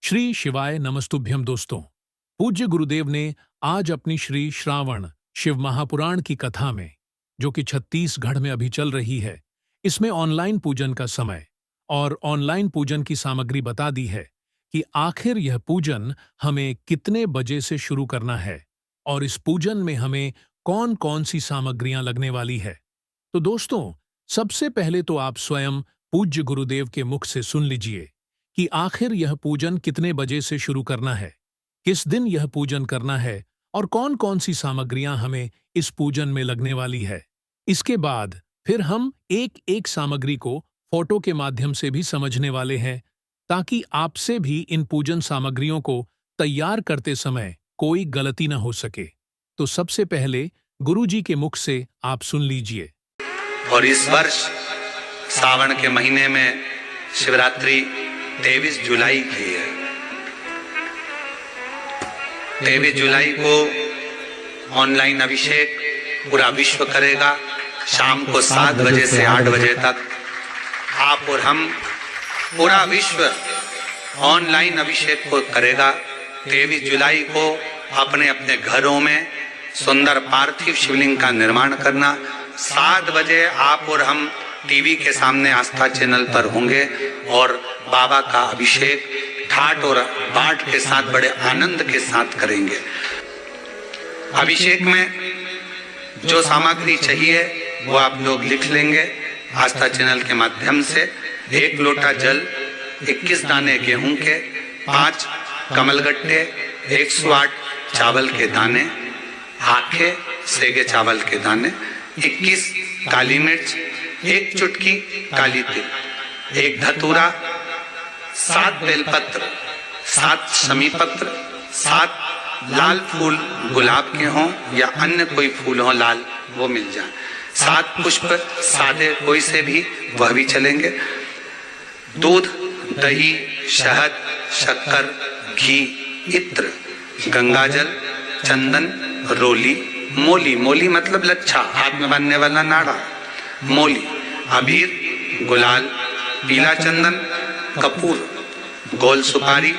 श्री शिवाय नमस्तुभ्यम दोस्तों। पूज्य गुरुदेव ने आज अपनी श्री श्रावण शिव महापुराण की कथा में, जो कि छत्तीसगढ़ में अभी चल रही है, इसमें ऑनलाइन पूजन का समय और ऑनलाइन पूजन की सामग्री बता दी है कि आखिर यह पूजन हमें कितने बजे से शुरू करना है और इस पूजन में हमें कौन कौन सी सामग्रियां लगने वाली है। तो दोस्तों, सबसे पहले तो आप स्वयं पूज्य गुरुदेव के मुख से सुन लीजिए कि आखिर यह पूजन कितने बजे से शुरू करना है, किस दिन यह पूजन करना है और कौन कौन सी सामग्रियां हमें इस पूजन में लगने वाली है। इसके बाद फिर हम एक एक सामग्री को फोटो के माध्यम से भी समझने वाले हैं, ताकि आपसे भी इन पूजन सामग्रियों को तैयार करते समय कोई गलती न हो सके। तो सबसे पहले गुरुजी के मुख से आप सुन लीजिए। और इस वर्ष सावन के महीने में शिवरात्रि 23 जुलाई की है। 23 जुलाई को ऑनलाइन अभिषेक पूरा विश्व करेगा। शाम को 7 बजे से 8 बजे तक आप और हम, पूरा विश्व ऑनलाइन अभिषेक को करेगा। 23 जुलाई को अपने अपने घरों में सुंदर पार्थिव शिवलिंग का निर्माण करना। 7 बजे आप और हम टीवी के सामने आस्था चैनल पर होंगे और बाबा का अभिषेक ठाट और बाट के साथ बड़े आनंद के साथ करेंगे। अभिषेक में जो सामग्री चाहिए वो आप लोग लिख लेंगे आस्था चैनल के माध्यम से। 1 लोटा जल, 21 दाने गेहूं के, 5 कमलगट्टे, 108 चावल के दाने, आखे सेगे चावल के दाने, 21 काली मिर्च, 1 चुटकी काली तिल, 1 धतूरा, 7 बेलपत्र, 7 शमी पत्र, 7 लाल फूल गुलाब के हों या अन्य कोई फूल हो लाल, वो मिल जाए, 7 पुष्प सादे कोई से भी, वह भी चलेंगे। दूध, दही, शहद, शक्कर, घी, इत्र, गंगाजल, चंदन, रोली, मोली, मोली मतलब लच्छा, हाथ में बांधने वाला नाड़ा, मोली, अबीर, गुलाल, पीला चंदन, कपूर, गोल सुपारी,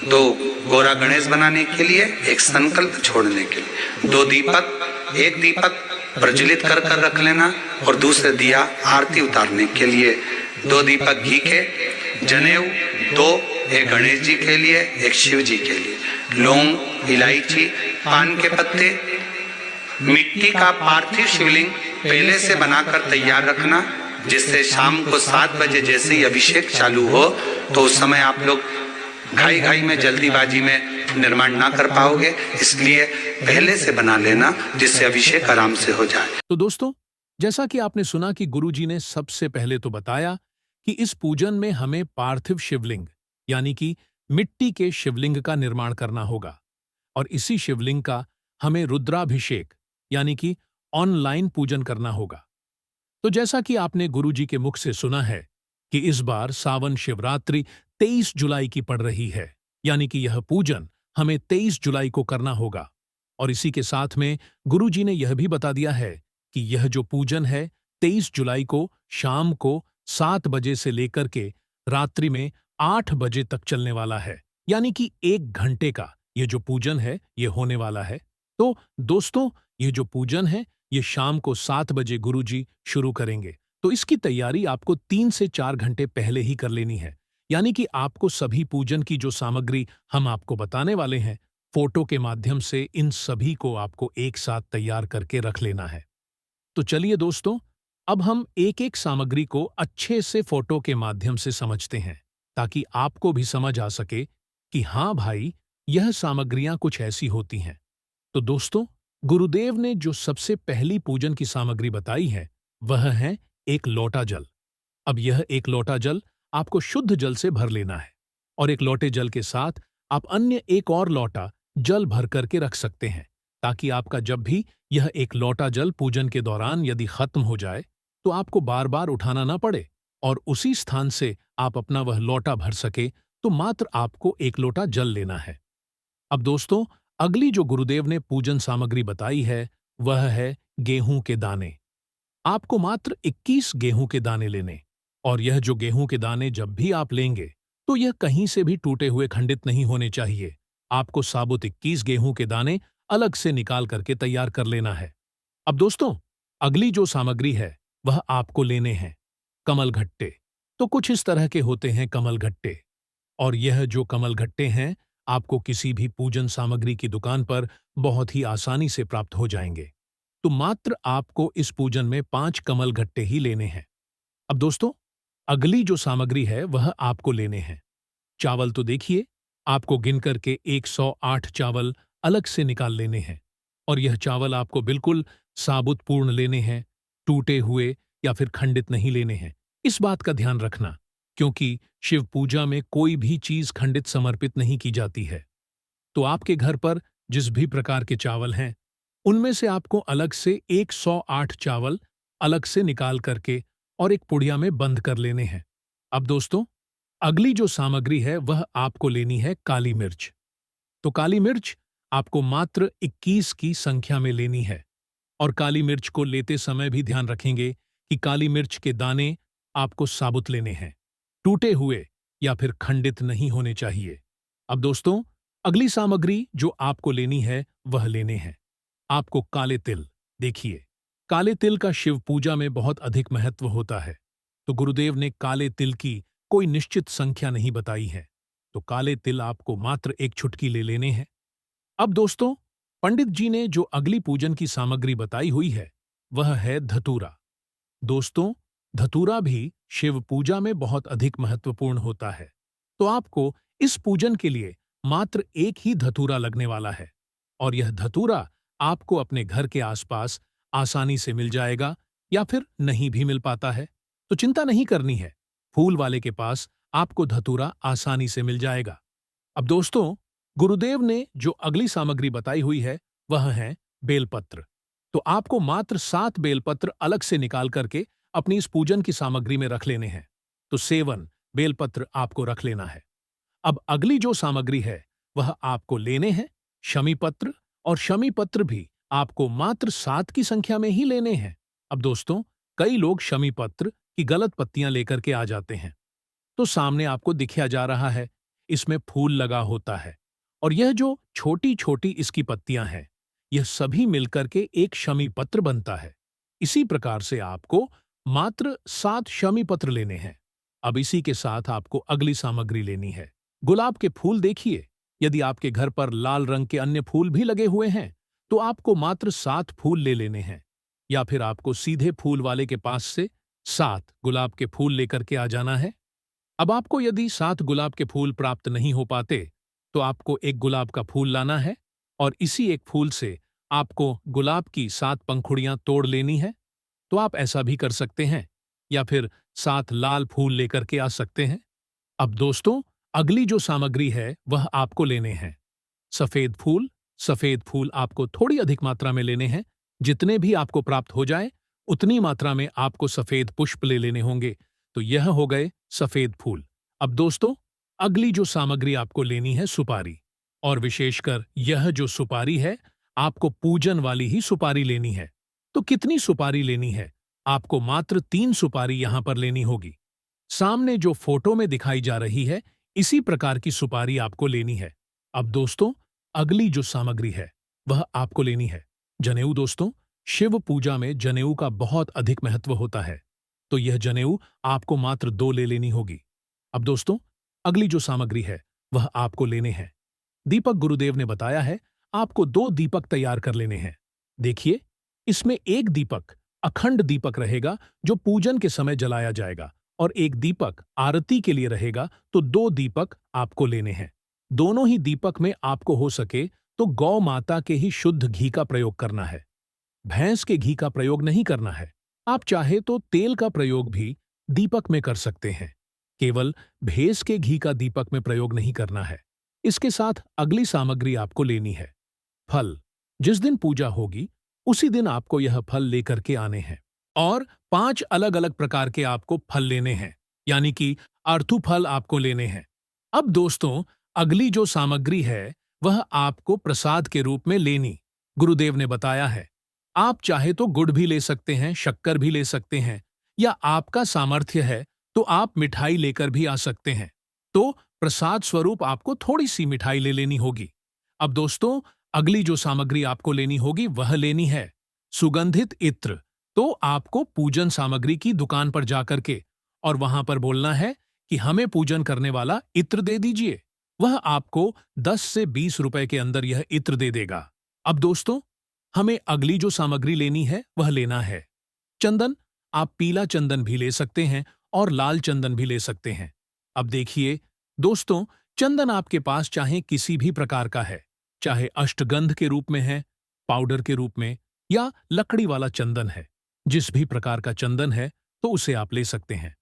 2 गोरा गणेश बनाने के लिए, 1 संकल्प छोड़ने के लिए, 2 दीपक, 1 दीपक प्रज्वलित कर कर रख लेना और दूसरे दिया आरती उतारने के लिए, 2 दीपक घी के, जनेऊ 2, 1 गणेश जी के लिए, 1 शिव जी के लिए, लौंग, इलायची, पान के पत्ते, मिट्टी का पार्थिव शिवलिंग पहले से बनाकर तैयार रखना, जिससे शाम को 7 बजे जैसे ही अभिषेक चालू हो तो उस समय आप लोग घाई घाई में, जल्दीबाजी में निर्माण ना कर पाओगे, इसलिए पहले से बना लेना जिससे अभिषेक आराम से हो जाए। तो दोस्तों, जैसा कि आपने सुना कि गुरुजी ने सबसे पहले तो बताया कि इस पूजन में हमें पार्थिव शिवलिंग यानी कि मिट्टी के शिवलिंग का निर्माण करना होगा और इसी शिवलिंग का हमें रुद्राभिषेक यानी कि ऑनलाइन पूजन करना होगा। तो जैसा कि आपने गुरुजी के मुख से सुना है कि इस बार सावन शिवरात्रि 23 जुलाई की पड़ रही है, यानी कि यह पूजन हमें 23 जुलाई को करना होगा। और इसी के साथ में गुरुजी ने यह भी बता दिया है कि यह जो पूजन है 23 जुलाई को शाम को 7 बजे से लेकर के रात्रि में 8 बजे तक चलने वाला है, यानी कि 1 घंटे का ये जो पूजन है ये होने वाला है। तो दोस्तों, ये जो पूजन है ये शाम को 7 बजे गुरुजी शुरू करेंगे, तो इसकी तैयारी आपको 3 से 4 घंटे पहले ही कर लेनी है, यानी कि आपको सभी पूजन की जो सामग्री हम आपको बताने वाले हैं, फोटो के माध्यम से इन सभी को आपको एक साथ तैयार करके रख लेना है। तो चलिए दोस्तों, अब हम एक एक सामग्री को अच्छे से फोटो के माध्यम से समझते हैं, ताकि आपको भी समझ आ सके कि हाँ भाई, यह सामग्रियां कुछ ऐसी होती हैं। तो दोस्तों, गुरुदेव ने जो सबसे पहली पूजन की सामग्री बताई है वह है 1 लोटा जल। अब यह 1 लोटा जल आपको शुद्ध जल से भर लेना है और 1 लोटे जल के साथ आप अन्य 1 और लोटा जल भर करके रख सकते हैं, ताकि आपका जब भी यह 1 लोटा जल पूजन के दौरान यदि खत्म हो जाए तो आपको बार बार उठाना ना पड़े और उसी स्थान से आप अपना वह लोटा भर सके। तो मात्र आपको 1 लोटा जल लेना है। अब दोस्तों, अगली जो गुरुदेव ने पूजन सामग्री बताई है वह है गेहूं के दाने। आपको मात्र 21 गेहूं के दाने लेने और यह जो गेहूं के दाने जब भी आप लेंगे तो यह कहीं से भी टूटे हुए खंडित नहीं होने चाहिए। आपको साबुत 21 गेहूं के दाने अलग से निकाल करके तैयार कर लेना है। अब दोस्तों, अगली जो सामग्री है वह आपको लेने हैं कमल घट्टे। तो कुछ इस तरह के होते हैं कमल घट्टे, और यह जो कमल घट्टे हैं आपको किसी भी पूजन सामग्री की दुकान पर बहुत ही आसानी से प्राप्त हो जाएंगे। तो मात्र आपको इस पूजन में 5 कमल घट्टे ही लेने हैं। अब दोस्तों, अगली जो सामग्री है वह आपको लेने हैं चावल। तो देखिए, आपको गिन करके 108 चावल अलग से निकाल लेने हैं, और यह चावल आपको बिल्कुल साबुत पूर्ण लेने हैं, टूटे हुए या फिर खंडित नहीं लेने हैं। इस बात का ध्यान रखना, क्योंकि शिव पूजा में कोई भी चीज खंडित समर्पित नहीं की जाती है। तो आपके घर पर जिस भी प्रकार के चावल हैं, उनमें से आपको अलग से 108 चावल अलग से निकाल करके और एक पुड़िया में बंद कर लेने हैं। अब दोस्तों, अगली जो सामग्री है वह आपको लेनी है काली मिर्च। तो काली मिर्च आपको मात्र 21 की संख्या में लेनी है, और काली मिर्च को लेते समय भी ध्यान रखेंगे कि काली मिर्च के दाने आपको साबुत लेने हैं, टूटे हुए या फिर खंडित नहीं होने चाहिए। अब दोस्तों, अगली सामग्री जो आपको लेनी है वह लेने हैं आपको काले तिल। देखिए, काले तिल का शिव पूजा में बहुत अधिक महत्व होता है, तो गुरुदेव ने काले तिल की कोई निश्चित संख्या नहीं बताई है, तो काले तिल आपको मात्र एक चुटकी ले लेने हैं। अब दोस्तों, पंडित जी ने जो अगली पूजन की सामग्री बताई हुई है वह है धतूरा। दोस्तों, धतूरा भी शिव पूजा में बहुत अधिक महत्वपूर्ण होता है, तो आपको इस पूजन के लिए मात्र एक ही धतूरा लगने वाला है, और यह धतूरा आपको अपने घर के आसपास आसानी से मिल जाएगा, या फिर नहीं भी मिल पाता है तो चिंता नहीं करनी है, फूल वाले के पास आपको धतूरा आसानी से मिल जाएगा। अब दोस्तों, गुरुदेव ने जो अगली सामग्री बताई हुई है वह है बेलपत्र। तो आपको मात्र 7 बेलपत्र अलग से निकाल करके अपनी इस पूजन की सामग्री में रख लेने हैं। तो 7 बेलपत्र आपको रख लेना है। अब अगली जो सामग्री है वह आपको लेने हैं शमी पत्र, और शमी पत्र भी आपको मात्र 7 की संख्या में ही लेने हैं। अब दोस्तों, कई लोग शमी पत्र की गलत पत्तियां लेकर के आ जाते हैं। तो सामने आपको दिखाया जा रहा है, इसमें फूल लगा होता है, और यह जो छोटी छोटी इसकी पत्तियां हैं, यह सभी मिलकर के एक शमी पत्र बनता है। इसी प्रकार से आपको मात्र 7 शमी पत्र लेने हैं। अब इसी के साथ आपको अगली सामग्री लेनी है गुलाब के फूल। देखिए, यदि आपके घर पर लाल रंग के अन्य फूल भी लगे हुए हैं तो आपको मात्र 7 फूल ले लेने हैं, या फिर आपको सीधे फूल वाले के पास से 7 गुलाब के फूल लेकर के आ जाना है। अब आपको यदि 7 गुलाब के फूल प्राप्त नहीं हो पाते तो आपको एक गुलाब का फूल लाना है, और इसी एक फूल से आपको गुलाब की 7 पंखुड़ियां तोड़ लेनी है। तो आप ऐसा भी कर सकते हैं, या फिर 7 लाल फूल लेकर के आ सकते हैं। अब दोस्तों, अगली जो सामग्री है वह आपको लेने हैं सफेद फूल। सफेद फूल आपको थोड़ी अधिक मात्रा में लेने हैं, जितने भी आपको प्राप्त हो जाए उतनी मात्रा में आपको सफेद पुष्प ले लेने होंगे। तो यह हो गए सफेद फूल। अब दोस्तों, अगली जो सामग्री आपको लेनी है सुपारी, और विशेषकर यह जो सुपारी है आपको पूजन वाली ही सुपारी लेनी है। तो कितनी सुपारी लेनी है? आपको मात्र 3 सुपारी यहां पर लेनी होगी। सामने जो फोटो में दिखाई जा रही है इसी प्रकार की सुपारी आपको लेनी है। अब दोस्तों, अगली जो सामग्री है वह आपको लेनी है जनेऊ। दोस्तों, शिव पूजा में जनेऊ का बहुत अधिक महत्व होता है, तो यह जनेऊ आपको मात्र 2 ले लेनी होगी। अब दोस्तों, अगली जो सामग्री है वह आपको लेने हैं दीपक। गुरुदेव ने बताया है आपको 2 दीपक तैयार कर लेने हैं। देखिए, इसमें एक दीपक अखंड दीपक रहेगा जो पूजन के समय जलाया जाएगा, और एक दीपक आरती के लिए रहेगा। तो 2 दीपक आपको लेने हैं। दोनों ही दीपक में आपको हो सके तो गौ माता के ही शुद्ध घी का प्रयोग करना है, भैंस के घी का प्रयोग नहीं करना है। आप चाहे तो तेल का प्रयोग भी दीपक में कर सकते हैं, केवल भैंस के घी का दीपक में प्रयोग नहीं करना है। इसके साथ अगली सामग्री आपको लेनी है फल। जिस दिन पूजा होगी उसी दिन आपको यह फल लेकर के आने हैं, और 5 अलग अलग प्रकार के आपको फल लेने हैं, यानी कि अर्थु फल आपको लेने हैं। अब दोस्तों, अगली जो सामग्री है वह आपको प्रसाद के रूप में लेनी गुरुदेव ने बताया है। आप चाहे तो गुड़ भी ले सकते हैं, शक्कर भी ले सकते हैं, या आपका सामर्थ्य है तो आप मिठाई लेकर भी आ सकते हैं। तो प्रसाद स्वरूप आपको थोड़ी सी मिठाई ले लेनी होगी। अब दोस्तों, अगली जो सामग्री आपको लेनी होगी वह लेनी है सुगंधित इत्र। तो आपको पूजन सामग्री की दुकान पर जाकर के और वहां पर बोलना है कि हमें पूजन करने वाला इत्र दे दीजिए। वह आपको 10 से 20 रुपए के अंदर यह इत्र दे देगा। अब दोस्तों, हमें अगली जो सामग्री लेनी है वह लेना है चंदन। आप पीला चंदन भी ले सकते हैं और लाल चंदन भी ले सकते हैं। अब देखिए दोस्तों, चंदन आपके पास चाहे किसी भी प्रकार का है, चाहे अष्टगंध के रूप में है, पाउडर के रूप में, या लकड़ी वाला चंदन है। जिस भी प्रकार का चंदन है तो उसे आप ले सकते हैं।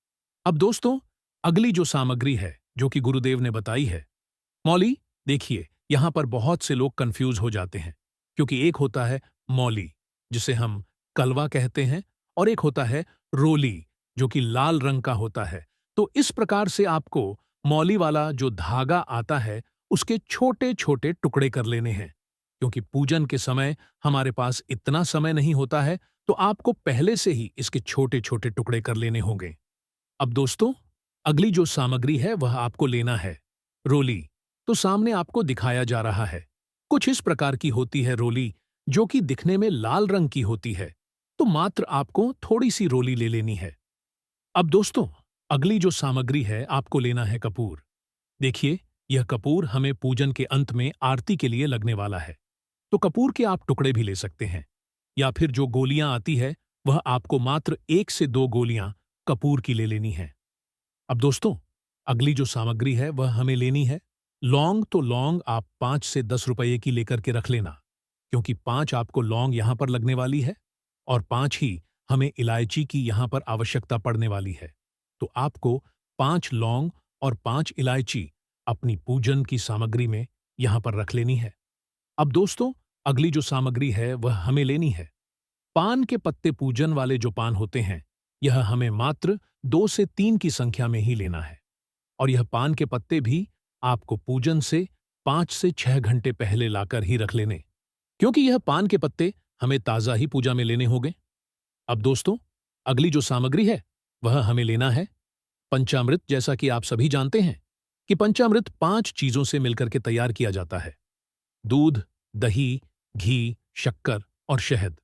अब दोस्तों, अगली जो सामग्री है जो कि गुरुदेव ने बताई है मौली। देखिए, यहां पर बहुत से लोग कंफ्यूज हो जाते हैं, क्योंकि एक होता है मौली जिसे हम कलवा कहते हैं, और एक होता है रोली जो कि लाल रंग का होता है। तो इस प्रकार से आपको मौली वाला जो धागा आता है उसके छोटे छोटे टुकड़े कर लेने हैं, क्योंकि पूजन के समय हमारे पास इतना समय नहीं होता है, तो आपको पहले से ही इसके छोटे छोटे टुकड़े कर लेने होंगे। अब दोस्तों, अगली जो सामग्री है वह आपको लेना है रोली। तो सामने आपको दिखाया जा रहा है, कुछ इस प्रकार की होती है रोली, जो कि दिखने में लाल रंग की होती है। तो मात्र आपको थोड़ी सी रोली ले लेनी है। अब दोस्तों, अगली जो सामग्री है आपको लेना है कपूर। देखिए, यह कपूर हमें पूजन के अंत में आरती के लिए लगने वाला है। तो कपूर के आप टुकड़े भी ले सकते हैं, या फिर जो गोलियां आती है वह आपको मात्र 1 से 2 गोलियां कपूर की ले लेनी है। अब दोस्तों, अगली जो सामग्री है वह हमें लेनी है लौंग। तो लौंग आप 5 से 10 रुपये की लेकर के रख लेना, क्योंकि 5 आपको लौंग यहां पर लगने वाली है और 5 ही हमें इलायची की यहां पर आवश्यकता पड़ने वाली है। तो आपको 5 लौंग और 5 इलायची अपनी पूजन की सामग्री में यहां पर रख लेनी है। अब दोस्तों, अगली जो सामग्री है वह हमें लेनी है पान के पत्ते। पूजन वाले जो पान होते हैं, यह हमें मात्र 2 से 3 की संख्या में ही लेना है, और यह पान के पत्ते भी आपको पूजन से 5 से 6 घंटे पहले लाकर ही रख लेने, क्योंकि यह पान के पत्ते हमें ताज़ा ही पूजा में लेने होंगे। अब दोस्तों, अगली जो सामग्री है वह हमें लेना है पंचामृत। जैसा कि आप सभी जानते हैं कि पंचामृत 5 चीजों से मिलकर के तैयार किया जाता है: दूध, दही, घी, शक्कर और शहद।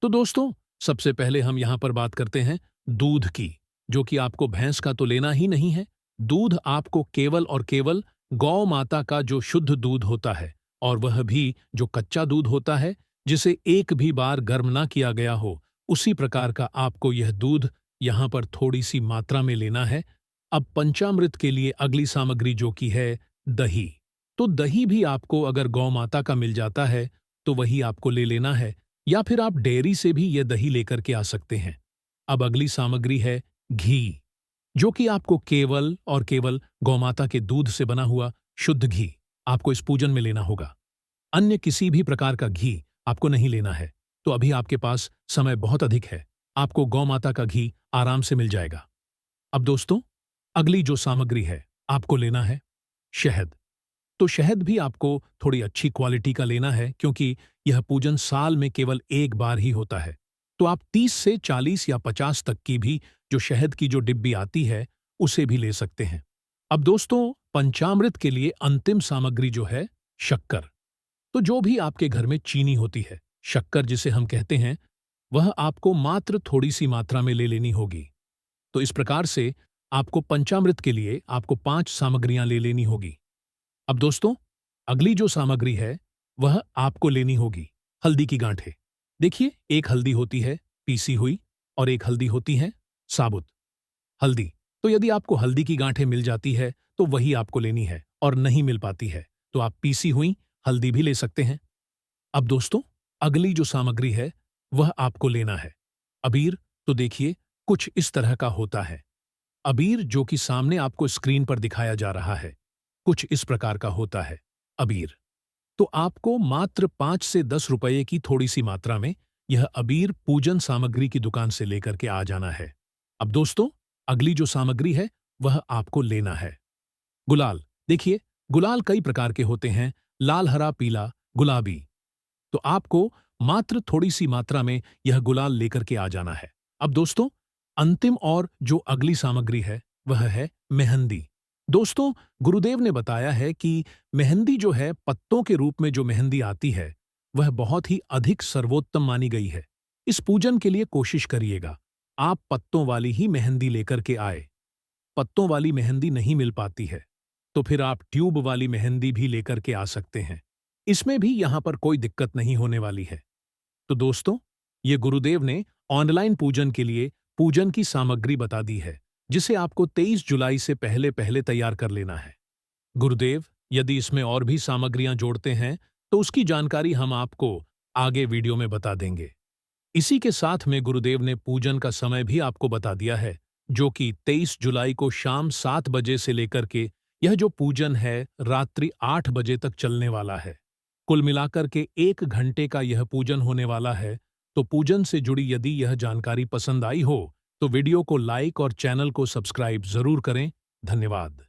तो दोस्तों, सबसे पहले हम यहां पर बात करते हैं दूध की, जो कि आपको भैंस का तो लेना ही नहीं है। दूध आपको केवल और केवल गौ माता का जो शुद्ध दूध होता है, और वह भी जो कच्चा दूध होता है, जिसे एक भी बार गर्म ना किया गया हो, उसी प्रकार का आपको यह दूध यहां पर थोड़ी सी मात्रा में लेना है। अब पंचामृत के लिए अगली सामग्री जो कि है दही। तो दही भी आपको अगर गौ माता का मिल जाता है तो वही आपको ले लेना है, या फिर आप डेयरी से भी यह दही लेकर के आ सकते हैं। अब अगली सामग्री है घी, जो कि आपको केवल और केवल गौमाता के दूध से बना हुआ शुद्ध घी आपको इस पूजन में लेना होगा। अन्य किसी भी प्रकार का घी आपको नहीं लेना है। तो अभी आपके पास समय बहुत अधिक है, आपको गौ माता का घी आराम से मिल जाएगा। अब दोस्तों, अगली जो सामग्री है आपको लेना है शहद। तो शहद भी आपको थोड़ी अच्छी क्वालिटी का लेना है, क्योंकि यह पूजन साल में केवल एक बार ही होता है। तो आप 30 से 40 या 50 तक की भी जो शहद की जो डिब्बी आती है उसे भी ले सकते हैं। अब दोस्तों, पंचामृत के लिए अंतिम सामग्री जो है शक्कर। तो जो भी आपके घर में चीनी होती है, शक्कर जिसे हम कहते हैं, वह आपको मात्र थोड़ी सी मात्रा में ले लेनी होगी। तो इस प्रकार से आपको पंचामृत के लिए आपको 5 सामग्रियां ले लेनी होगी। अब दोस्तों, अगली जो सामग्री है वह आपको लेनी होगी हल्दी की गांठें। देखिए, एक हल्दी होती है पीसी हुई और एक हल्दी होती है साबुत हल्दी। तो यदि आपको हल्दी की गांठें मिल जाती है तो वही आपको लेनी है, और नहीं मिल पाती है तो आप पीसी हुई हल्दी भी ले सकते हैं। अब दोस्तों, अगली जो सामग्री है वह आपको लेना है अबीर। तो देखिए, कुछ इस तरह का होता है अबीर, जो कि सामने आपको स्क्रीन पर दिखाया जा रहा है। कुछ इस प्रकार का होता है अबीर। तो आपको मात्र 5 से 10 रुपये की थोड़ी सी मात्रा में यह अबीर पूजन सामग्री की दुकान से लेकर के आ जाना है। अब दोस्तों, अगली जो सामग्री है वह आपको लेना है गुलाल। देखिए, गुलाल कई प्रकार के होते हैं, लाल, हरा, पीला, गुलाबी। तो आपको मात्र थोड़ी सी मात्रा में यह गुलाल लेकर के आ जाना है। अब दोस्तों, अंतिम और जो अगली सामग्री है वह है मेहंदी। दोस्तों, गुरुदेव ने बताया है कि मेहंदी जो है, पत्तों के रूप में जो मेहंदी आती है, वह बहुत ही अधिक सर्वोत्तम मानी गई है। इस पूजन के लिए कोशिश करिएगा, आप पत्तों वाली ही मेहंदी लेकर के आए। पत्तों वाली मेहंदी नहीं मिल पाती है, तो फिर आप ट्यूब वाली मेहंदी भी लेकर के आ सकते हैं। इसमें भी यहाँ पर कोई दिक्कत नहीं होने वाली है। तो दोस्तों, ये गुरुदेव ने ऑनलाइन पूजन के लिए पूजन की सामग्री बता दी है, जिसे आपको 23 जुलाई से पहले पहले तैयार कर लेना है। गुरुदेव यदि इसमें और भी सामग्रियां जोड़ते हैं, तो उसकी जानकारी हम आपको आगे वीडियो में बता देंगे। इसी के साथ में गुरुदेव ने पूजन का समय भी आपको बता दिया है, जो कि 23 जुलाई को शाम 7 बजे से लेकर के यह जो पूजन है रात्रि 8 बजे तक चलने वाला है। कुल मिलाकर के 1 घंटे का यह पूजन होने वाला है। तो पूजन से जुड़ी यदि यह जानकारी पसंद आई हो, तो वीडियो को लाइक और चैनल को सब्सक्राइब जरूर करें। धन्यवाद।